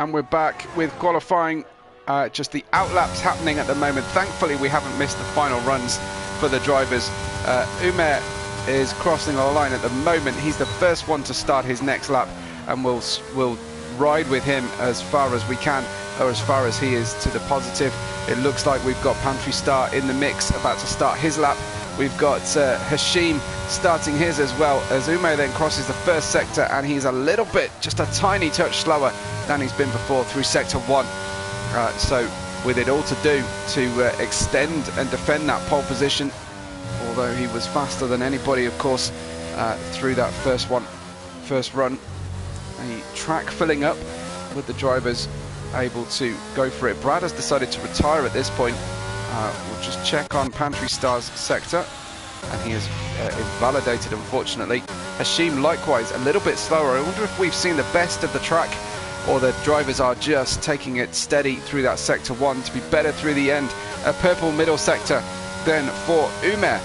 And we're back with qualifying. Just the outlaps happening at the moment. Thankfully, we haven't missed the final runs for the drivers. Umer is crossing the line at the moment. He's the first one to start his next lap, and we'll ride with him as far as we can, or as far as he is to the positive. It looks like we've got Pantry Star in the mix, about to start his lap. We've got Hashim starting his as well, as Ume then crosses the first sector, and he's a little bit, just a tiny touch slower than he's been before through sector 1. So with it all to do to extend and defend that pole position, although he was faster than anybody, of course, through that first run. The track filling up with the drivers able to go for it. Brad has decided to retire at this point. We'll just check on Pantry Star's sector, and he is invalidated, unfortunately. Hashim likewise a little bit slower. I wonder if we've seen the best of the track, or the drivers are just taking it steady through that sector 1 to be better through the end. A purple middle sector then for Umer,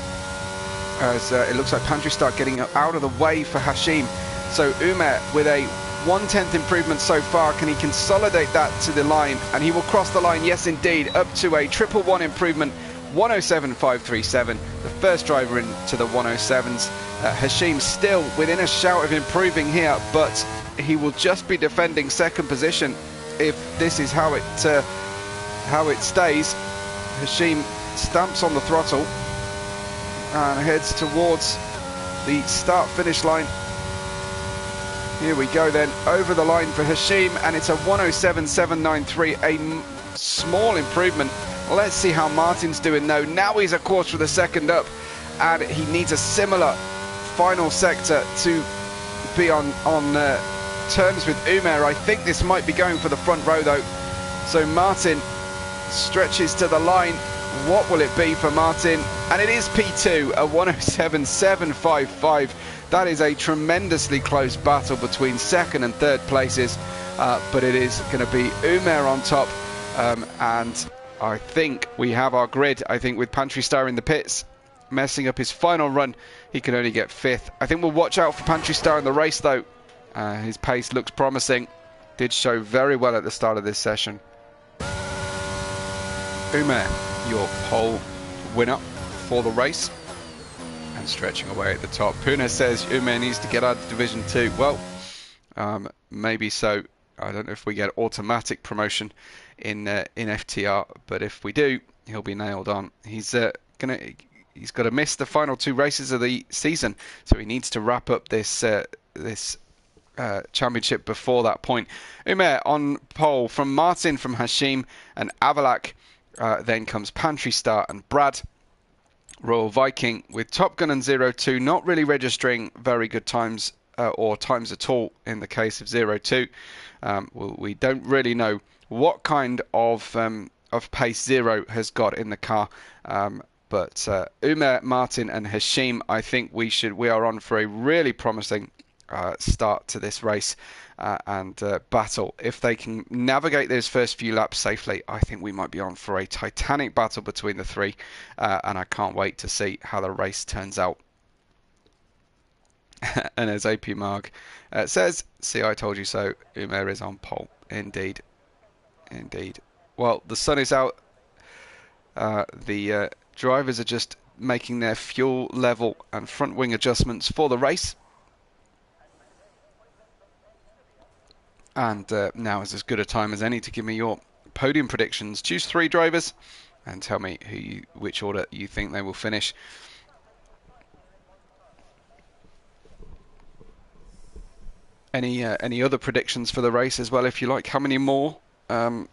as it looks like Pantry Star getting out of the way for Hashim. So Umer with a 1/10 improvement so far. Can he consolidate that to the line? And he will cross the line, yes indeed, up to a 111 improvement, 107.537. The first driver into the 107s. Hashim still within a shout of improving here, but he will just be defending second position if this is how it stays. Hashim stamps on the throttle and heads towards the start-finish line. Here we go then, over the line for Hashim, and it's a 107.793, a small improvement. Let's see how Martin's doing though. Now he's a quarter of a second up, and he needs a similar final sector to be on terms with Umer. I think this might be going for the front row though. So Martin stretches to the line. What will it be for Martin? And it is P2, a 107.755. That is a tremendously close battle between second and third places, but it is going to be Umer on top, and I think we have our grid. I think with Pantry Star in the pits, messing up his final run, he can only get 5th. I think we'll watch out for Pantry Star in the race though. His pace looks promising, did show very well at the start of this session. Umer, your pole winner for the race, and stretching away at the top. Puna says Umer needs to get out of Division 2. Well, maybe so. I don't know if we get automatic promotion in FTR, but if we do, he'll be nailed on. He's got to miss the final 2 races of the season, so he needs to wrap up this championship before that point. Umer on pole from Martin, from Hashim and Avalak. Then comes Pantry Star and Brad. Royal Viking with Top Gun and 02 not really registering very good times, or times at all in the case of 02. We don't really know what kind of pace 0 has got in the car, but Umer, Martin and Hashim, I think we are on for a really promising start to this race and battle. If they can navigate those first few laps safely, I think we might be on for a titanic battle between the 3, and I can't wait to see how the race turns out. And as AP Marg says, see, I told you so, Umer is on pole. Indeed. Well, the sun is out. The drivers are just making their fuel level and front wing adjustments for the race. And now is as good a time as any to give me your podium predictions. Choose 3 drivers and tell me which order you think they will finish. Any other predictions for the race as well, if you like? How many more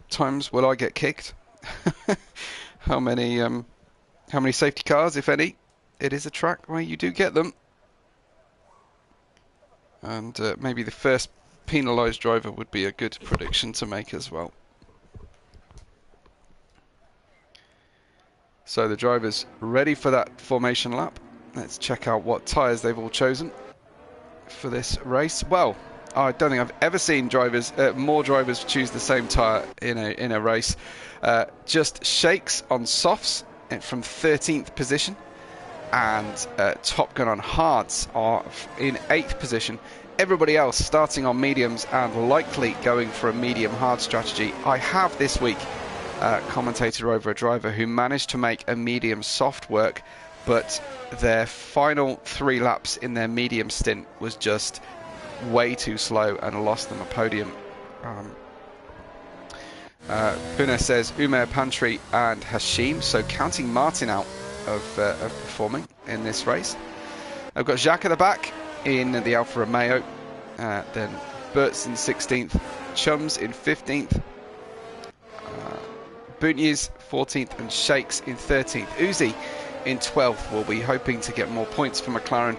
times will I get kicked? How many safety cars, if any? It is a track where you do get them. And maybe the first penalised driver would be a good prediction to make as well. So the drivers ready for that formation lap. Let's check out what tyres they've all chosen for this race. Well, I don't think I've ever seen more drivers choose the same tyre in a race. Just Shakes on softs from 13th position, and Top Gun on hards are in 8th position everybody else starting on mediums and likely going for a medium hard strategy. I have this week commentated over a driver who managed to make a medium soft work, but their final 3 laps in their medium stint was just way too slow and lost them a podium. Puna says Umair, Pantry and Hashim, so counting Martin out of performing in this race. I've got Jacques at the back in the Alfa Romeo, then Bert's in 16th, Chums in 15th, Bunyiz 14th and Shakes in 13th. Uzi in 12th. We'll be hoping to get more points for McLaren.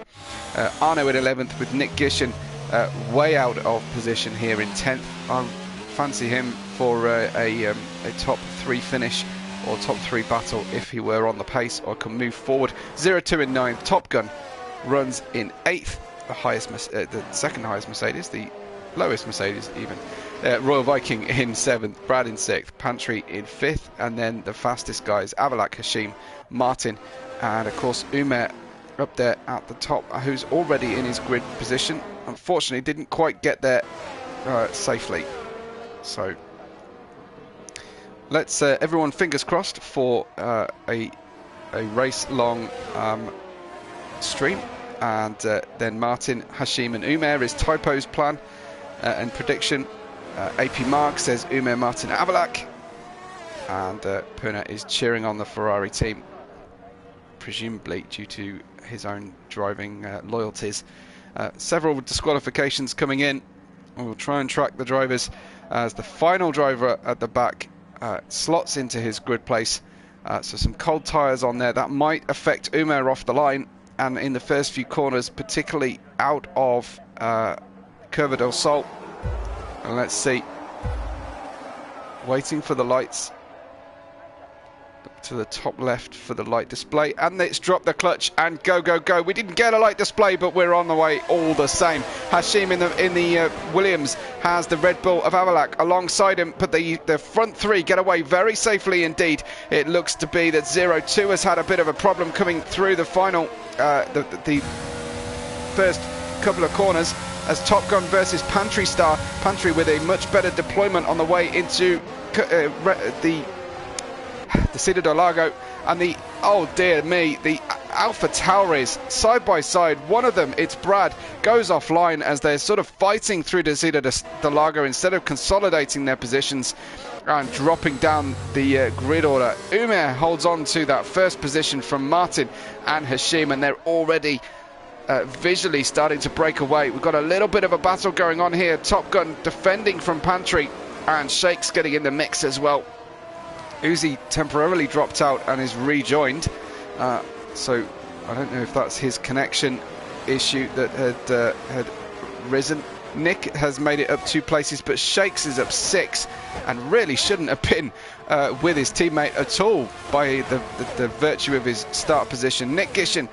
Arno in 11th with Nick Gishen way out of position here in 10th. I fancy him for a top 3 finish or top 3 battle if he were on the pace or can move forward. 0-2 in 9th. Top Gun runs in 8th. The second highest Mercedes, the lowest Mercedes even. Royal Viking in 7th, Brad in 6th, Pantry in 5th, and then the fastest guys, Avalak, Hashim, Martin, and of course Umair up there at the top, who's already in his grid position. Unfortunately didn't quite get there safely. So let's everyone fingers crossed for a race long stream, and then Martin, Hashim and Umair is Typo's plan and prediction. AP Mark says Umair, Martin, Avalak, and Puna is cheering on the Ferrari team, presumably due to his own driving loyalties. Several disqualifications coming in. We'll try and track the drivers as the final driver at the back slots into his grid place. So some cold tyres on there that might affect Umair off the line, and in the first few corners, particularly out of Curva del Sol. And let's see, waiting for the lights, up to the top left for the light display, and it's dropped the clutch and go, go, go. We didn't get a light display, but we're on the way all the same. Hashim in the Williams has the Red Bull of Avalak alongside him, but the front 3 get away very safely indeed. It looks to be that 0-2 has had a bit of a problem coming through the final, the first couple of corners, as Top Gun versus Pantry Star. Pantry with a much better deployment on the way into the Cida del Lago, and the, oh dear me, the Alpha Tauri's side by side. One of them, it's Brad, goes offline as they're sort of fighting through the Cida del Lago instead of consolidating their positions and dropping down the grid order. Umair holds on to that first position from Martin and Hashim, and they're already visually starting to break away. We've got a little bit of a battle going on here. Top Gun defending from Pantry, and Shakes getting in the mix as well. Uzi temporarily dropped out and is rejoined, so I don't know if that's his connection issue that had risen. Nick has made it up 2 places, but Shakes is up 6 and really shouldn't have been with his teammate at all by the virtue of his start position. Nick Gishen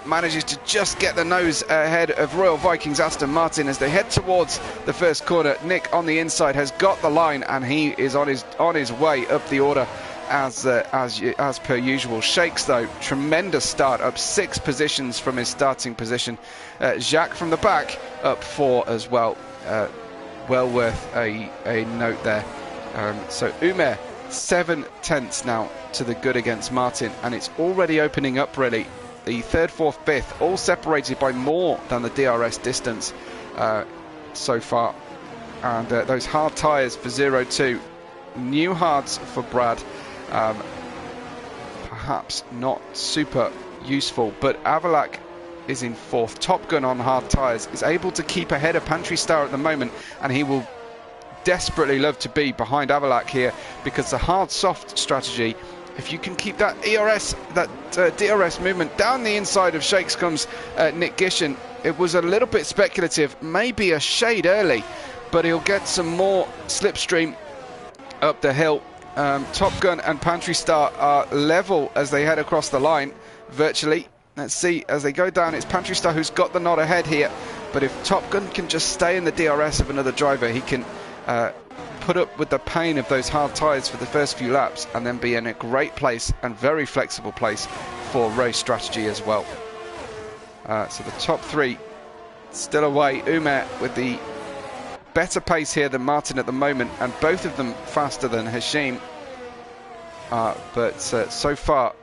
manages to just get the nose ahead of Royal Viking's Aston Martin as they head towards the first corner. Nick on the inside has got the line, and he is on his way up the order as per usual. Shakes though, tremendous start, up 6 positions from his starting position. Jacques from the back up 4 as well. Well worth a note there. So Umair 7 tenths now to the good against Martin, and it's already opening up really. The 3rd, 4th, 5th all separated by more than the DRS distance so far, and those hard tyres for 0-2, new hards for Brad. Perhaps not super useful, but Avalak is in 4th. Top Gun on hard tyres is able to keep ahead of Pantry Star at the moment, and he will desperately love to be behind Avalak here, because the hard soft strategy, if you can keep that ERS, that DRS movement down the inside of Shakes comes Nick Gishen. It was a little bit speculative, maybe a shade early, but he'll get some more slipstream up the hill. Top Gun and Pantry Star are level as they head across the line, virtually. Let's see, as they go down, it's Pantry Star who's got the nod ahead here, but if Top Gun can just stay in the DRS of another driver, he can put up with the pain of those hard tyres for the first few laps, and then be in a great place and very flexible place for race strategy as well. So the top 3 still away. Umer with the better pace here than Martin at the moment, and both of them faster than Hashim. But so far,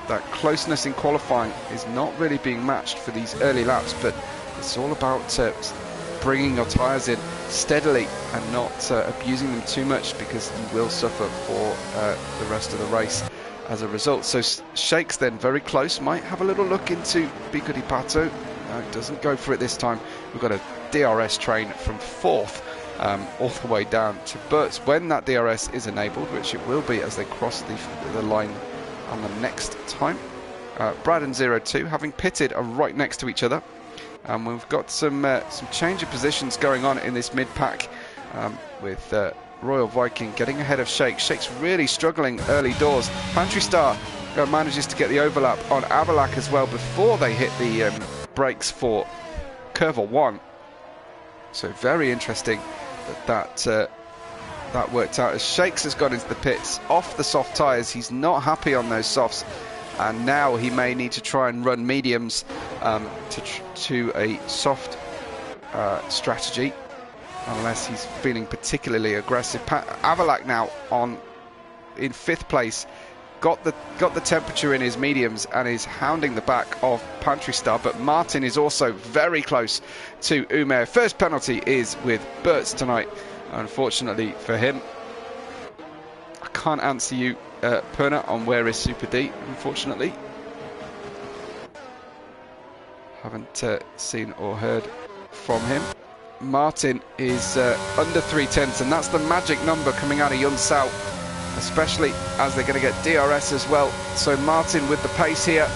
that closeness in qualifying is not really being matched for these early laps, but it's all about bringing your tyres in steadily and not abusing them too much, because you will suffer for the rest of the race as a result. So Shakes then very close, might have a little look into Bigudi Pato. Doesn't go for it this time. We've got a DRS train from 4th all the way down to Burt's. When that DRS is enabled, which it will be as they cross the line on the next time. Brad and 02 having pitted are right next to each other. We've got some change of positions going on in this mid-pack, with Royal Viking getting ahead of Shakes. Shakes really struggling early doors. Pantry Star manages to get the overlap on Avalak as well before they hit the brakes for Curve 1. So very interesting that worked out, as Shakes has got into the pits off the soft tyres. He's not happy on those softs, and now he may need to try and run mediums to a soft strategy, unless he's feeling particularly aggressive. Avalak now in 5th place, got the temperature in his mediums and is hounding the back of Pantry Star, but Martin is also very close to Umer. First penalty is with Burt's tonight, unfortunately for him. I can't answer you, Perna, on where is Super D, unfortunately. Haven't seen or heard from him. Martin is under 3/10, and that's the magic number coming out of Yun Sao, especially as they're going to get DRS as well. So Martin with the pace here,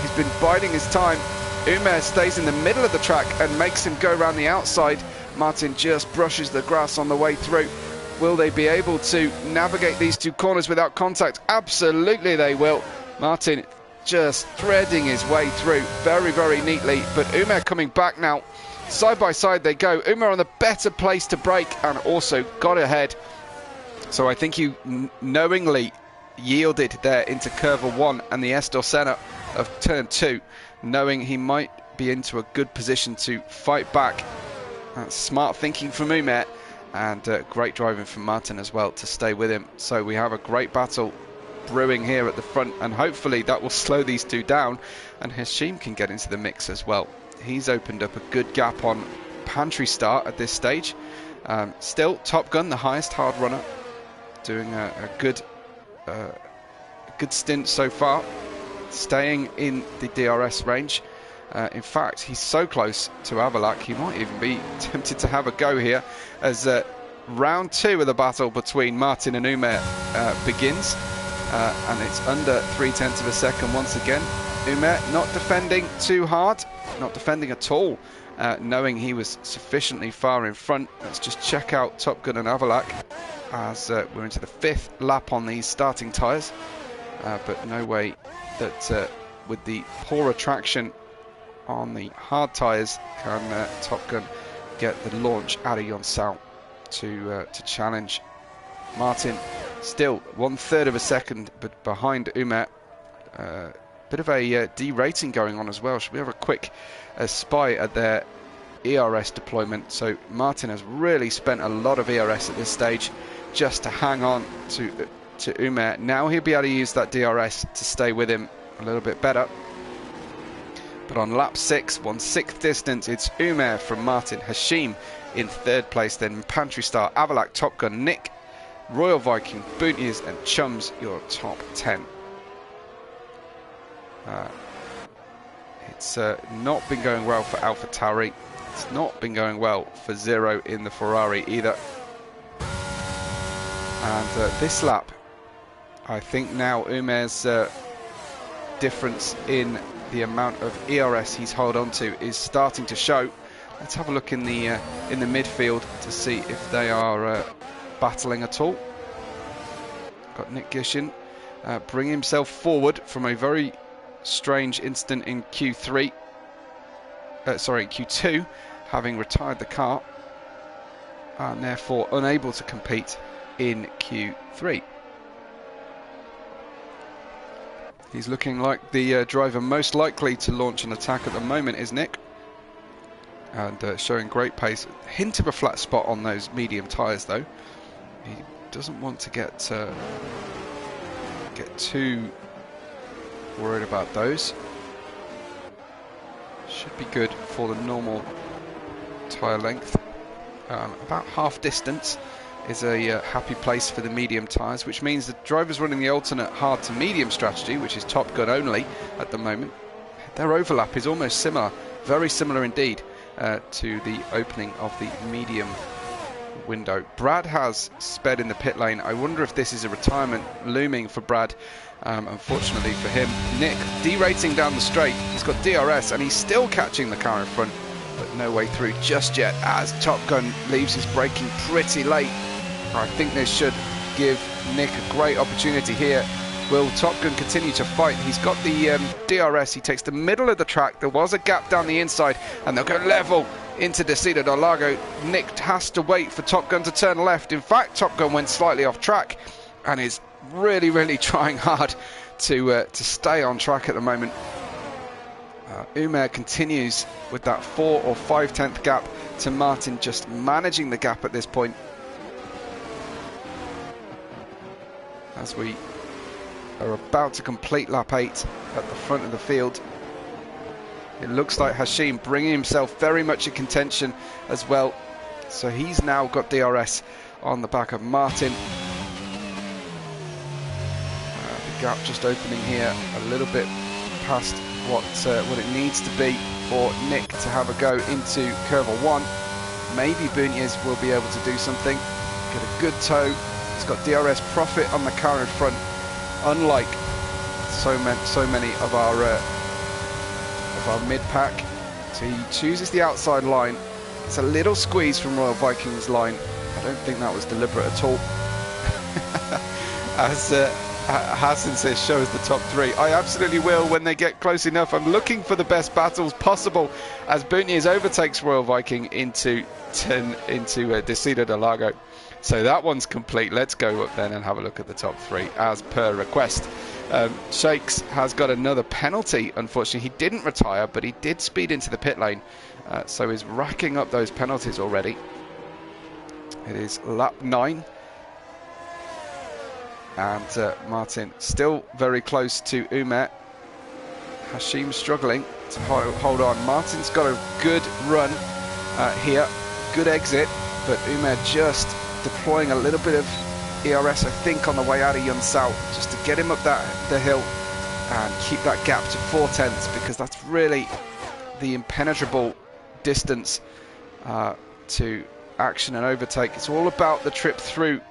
he's been biding his time. Umer stays in the middle of the track and makes him go around the outside. Martin just brushes the grass on the way through. Will they be able to navigate these two corners without contact? Absolutely they will. Martin just threading his way through very, very neatly, but Umer coming back now. Side by side they go. Umer on the better place to brake and also got ahead. So I think he knowingly yielded there into Curve 1 and the Estor Senna of turn 2, knowing he might be into a good position to fight back. That's smart thinking from Umer, and great driving from Martin as well to stay with him. So we have a great battle brewing here at the front, and hopefully that will slow these two down, and Hashim can get into the mix as well. He's opened up a good gap on Pantry Star at this stage. Still Top Gun, the highest hard runner, doing a good stint so far, staying in the DRS range. In fact, he's so close to Avalak, he might even be tempted to have a go here, as round 2 of the battle between Martin and Umer begins, and it's under 0.3 of a second once again. Umer not defending too hard, not defending at all, knowing he was sufficiently far in front. Let's just check out Top Gun and Avalak, as we're into the 5th lap on these starting tyres, but no way that with the poorer traction on the hard tyres can Top Gun get the launch out of Yun Sao to challenge Martin. Still 1/3 of a second but behind Umer. Bit of a derating going on as well. Should we have a quick spy at their ERS deployment? So Martin has really spent a lot of ERS at this stage just to hang on to Umer. Now he'll be able to use that DRS to stay with him a little bit better. But on lap 6, 1/6 distance, it's Umer from Martin. Hashim in 3rd place, then Pantry Star, Avalak, Top Gun, Nick, Royal Viking, Boontiers and Chums, your top 10. It's not been going well for Alpha Tauri. It's not been going well for Zero in the Ferrari either. And this lap, I think now Umer's difference in the amount of ERS he's held on to is starting to show. Let's have a look in the midfield to see if they are battling at all. Got Nick Gishin bringing himself forward from a very strange incident in Q2, having retired the car and therefore unable to compete in Q3. He's looking like the driver most likely to launch an attack at the moment is Nick. and showing great pace. Hint of a flat spot on those medium tyres though. He doesn't want to get too worried about those. Should be good for the normal tyre length. About half distance is a happy place for the medium tyres, which means the drivers running the alternate hard to medium strategy, which is Top Gun only at the moment, their overlap is almost similar, very similar indeed, to the opening of the medium window. Brad has sped in the pit lane. I wonder if this is a retirement looming for Brad. Unfortunately for him, Nick derating down the straight. He's got DRS and he's still catching the car in front, but no way through just yet as Top Gun leaves his braking pretty late. I think this should give Nick a great opportunity here. Will Top Gun continue to fight? He's got the DRS. He takes the middle of the track. There was a gap down the inside and they'll go level into Descida del Lago. Nick has to wait for Top Gun to turn left. In fact, Top Gun went slightly off track and is really trying hard to stay on track at the moment. Umer continues with that 4 or 5/10 gap to Martin, just managing the gap at this point. As we are about to complete lap 8 at the front of the field, it looks like Hashim bringing himself very much in contention as well. So he's now got DRS on the back of Martin. The gap just opening here a little bit past what it needs to be for Nick to have a go into curve 1. Maybe Bunya's will be able to do something. Get a good toe. He's got DRS profit on the car in front, unlike so many of our mid-pack. So he chooses the outside line. It's a little squeeze from Royal Viking's line. I don't think that was deliberate at all. As Hassan says, show us the top 3. I absolutely will when they get close enough. I'm looking for the best battles possible as Bunya's overtakes Royal Viking into Descida del Lago. So that one's complete. Let's go up then and have a look at the top 3 as per request. Shakes has got another penalty. Unfortunately, he didn't retire, but he did speed into the pit lane. So he's racking up those penalties already. It is lap 9. And Martin still very close to Umer. Hashim struggling to hold on. Martin's got a good run here, good exit, but Umer just deploying a little bit of ERS, I think, on the way out of Yunsao, just to get him up the hill and keep that gap to 4/10, because that's really the impenetrable distance to action and overtake. It's all about the trip through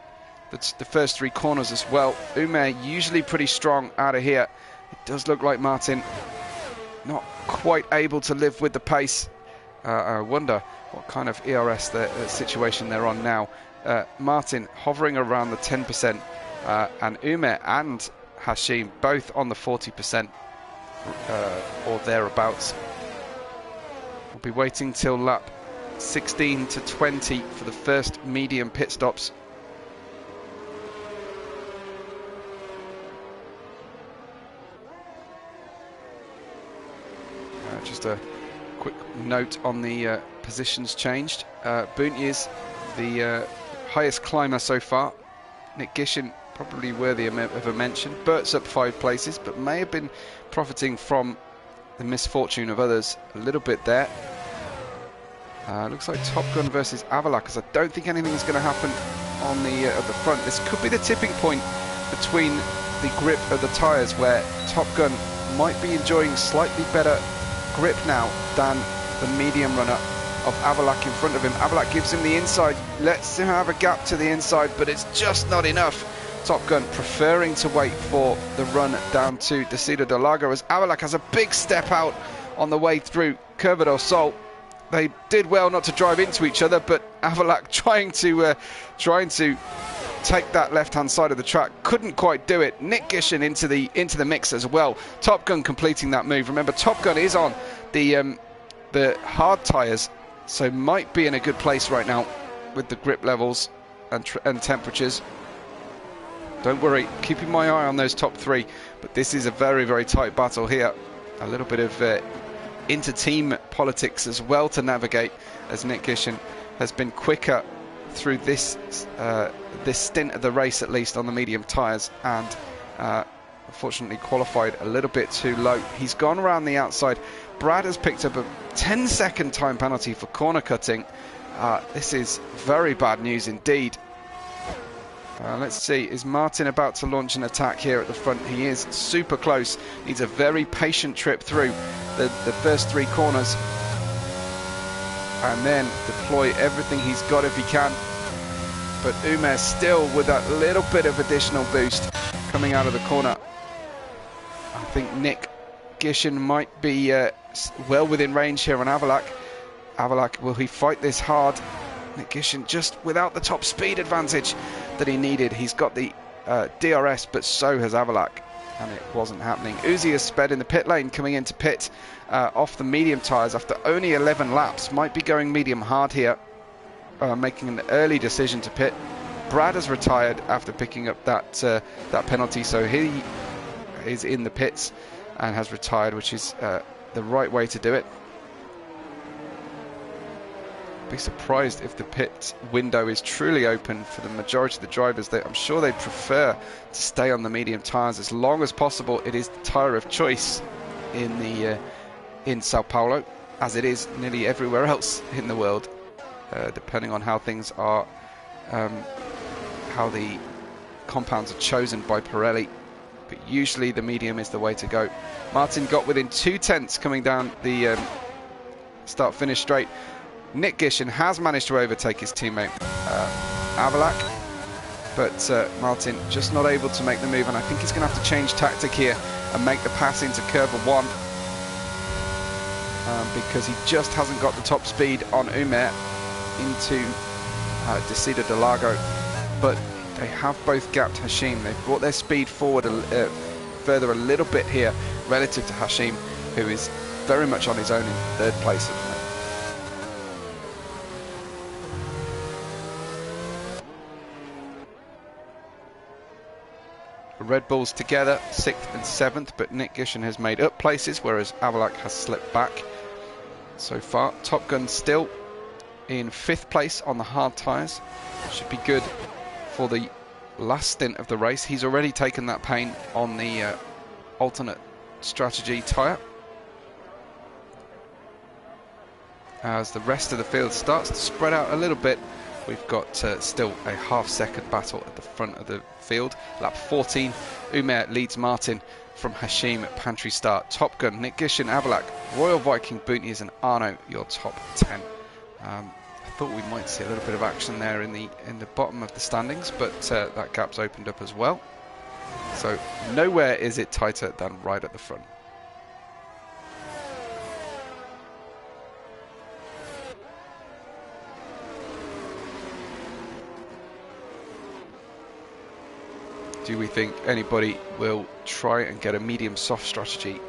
the first 3 corners as well. Umer usually pretty strong out of here. It does look like Martin not quite able to live with the pace. I wonder what kind of ERS situation they're on now. Martin hovering around the 10%, and Umer and Hashim both on the 40% or thereabouts. We'll be waiting till lap 16 to 20 for the first medium pit stops. Just a quick note on the positions changed. Bunya's the highest climber so far. Nick Gishin probably worthy of a mention. Bert's up 5 places, but may have been profiting from the misfortune of others a little bit there. Looks like Top Gun versus Avalak, because I don't think anything's going to happen on the at the front. This could be the tipping point between the grip of the tyres, where Top Gun might be enjoying slightly better grip now than the medium runner of Avalak in front of him. Avalak gives him the inside, lets him have a gap to the inside, but it's just not enough. Top Gun preferring to wait for the run down to Descida del Lago, as Avalak has a big step out on the way through Curva del Sol. They did well not to drive into each other, but Avalak trying to take that left-hand side of the track, couldn't quite do it. Nick Gishin into the mix as well. Top Gun completing that move. Remember, Top Gun is on the hard tyres, so might be in a good place right now with the grip levels and temperatures. Don't worry, keeping my eye on those top 3, but this is a very tight battle here. A little bit of inter-team politics as well to navigate, as Nick Gishin has been quicker through this stint of the race, at least on the medium tyres, and unfortunately qualified a little bit too low. He's gone around the outside. Brad has picked up a 10-second time penalty for corner cutting. This is very bad news indeed. Let's see, is Martin about to launch an attack here at the front? He is super close. Needs a very patient trip through the first 3 corners, and then deploy everything he's got if he can. But Umer still with that little bit of additional boost coming out of the corner. I think Nick Gishin might be well within range here on Avalak. Avalak, will he fight this hard? Nick Gishin just without the top speed advantage that he needed. He's got the DRS, but so has Avalak, and it wasn't happening. Uzi has sped in the pit lane coming into pit off the medium tyres after only 11 laps. Might be going medium hard here, making an early decision to pit. Brad has retired after picking up that penalty, so he is in the pits and has retired, which is the right way to do it. Be surprised if the pit window is truly open for the majority of the drivers. I'm sure they'd prefer to stay on the medium tyres as long as possible. It is the tyre of choice in Sao Paulo, as it is nearly everywhere else in the world, depending on how things are, how the compounds are chosen by Pirelli. But usually the medium is the way to go. Martin got within 2/10 coming down the start-finish straight. Nick Gishin has managed to overtake his teammate Avalak, but Martin just not able to make the move, and I think he's going to have to change tactic here and make the pass into curve 1, because he just hasn't got the top speed on Umer into Descida del Lago. But they have both gapped Hashim. They've brought their speed forward further a little bit here relative to Hashim, who is very much on his own in 3rd place at the moment. Red Bulls together, 6th and 7th, but Nick Gishin has made up places, whereas Avalak has slipped back so far. Top Gun still in 5th place on the hard tyres. Should be good for the last stint of the race. He's already taken that pain on the alternate strategy tyre. As the rest of the field starts to spread out a little bit, we've got still a half-second battle at the front of the field. Lap 14, Umer leads Martin from Hashim at pantry start. Top Gun, Nick Gishin, Avalak, Royal Viking, Bootnies and Arno, your top 10. I thought we might see a little bit of action there in the bottom of the standings, but that gap's opened up as well. So nowhere is it tighter than right at the front. Do we think anybody will try and get a medium soft strategy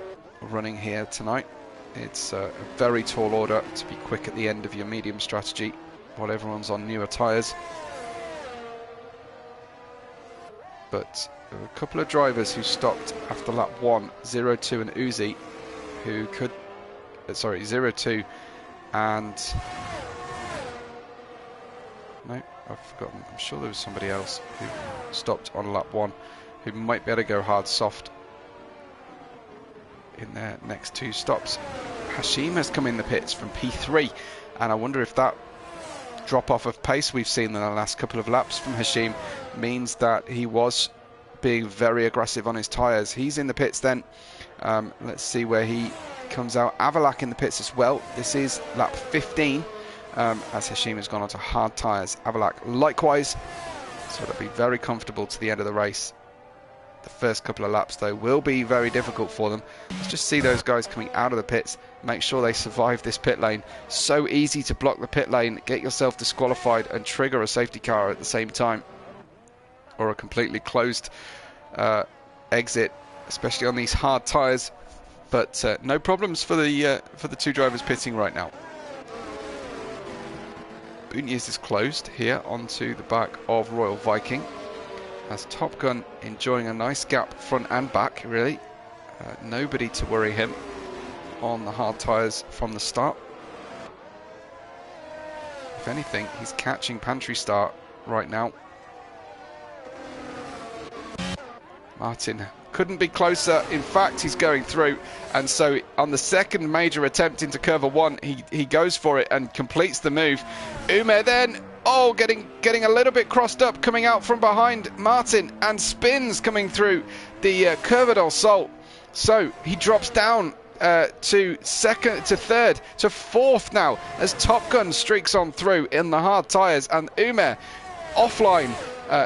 running here tonight? It's a very tall order to be quick at the end of your medium strategy while everyone's on newer tyres. But there were a couple of drivers who stopped after lap 1, 0-2 and Uzi, who could, sorry, 0-2 and, no, I've forgotten, I'm sure there was somebody else who stopped on lap 1 who might be able to go hard soft in their next 2 stops. Hashim has come in the pits from P3, and I wonder if that drop off of pace we've seen in the last couple of laps from Hashim means that he was being very aggressive on his tyres. He's in the pits then. Let's see where he comes out. Avalak in the pits as well. This is lap 15 as Hashim has gone onto hard tyres. Avalak likewise, so they'll be very comfortable to the end of the race. The first couple of laps though will be very difficult for them. Let's just see those guys coming out of the pits, make sure they survive this pit lane. So easy to block the pit lane, get yourself disqualified and trigger a safety car at the same time, or a completely closed exit, especially on these hard tyres. But no problems for the 2 drivers pitting right now. Bootnies is closed here onto the back of Royal Viking, as Top Gun enjoying a nice gap front and back, really. Nobody to worry him. on the hard tyres from the start. If anything, he's catching pantry start right now. Martin couldn't be closer. In fact, he's going through, and so on the second major attempt into curve 1, he goes for it and completes the move. Umer then, getting a little bit crossed up, coming out from behind Martin, and spins coming through the Curve del Sol. So he drops down to second, to third, to fourth now as Top Gun streaks on through in the hard tyres, and Umer offline.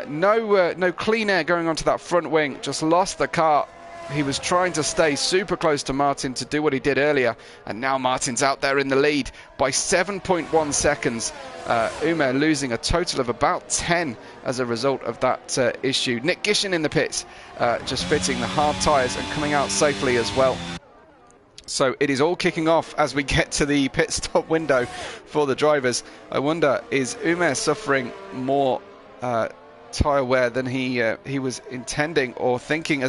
No clean air going onto that front wing, just lost the car. He was trying to stay super close to Martin to do what he did earlier, and now Martin's out there in the lead by 7.1 seconds. Umer losing a total of about 10 as a result of that issue. Nick Gishin in the pits, just fitting the hard tyres and coming out safely as well. So it is all kicking off as we get to the pit stop window for the drivers. I wonder, is Umer suffering more tyre wear than he was intending or thinking as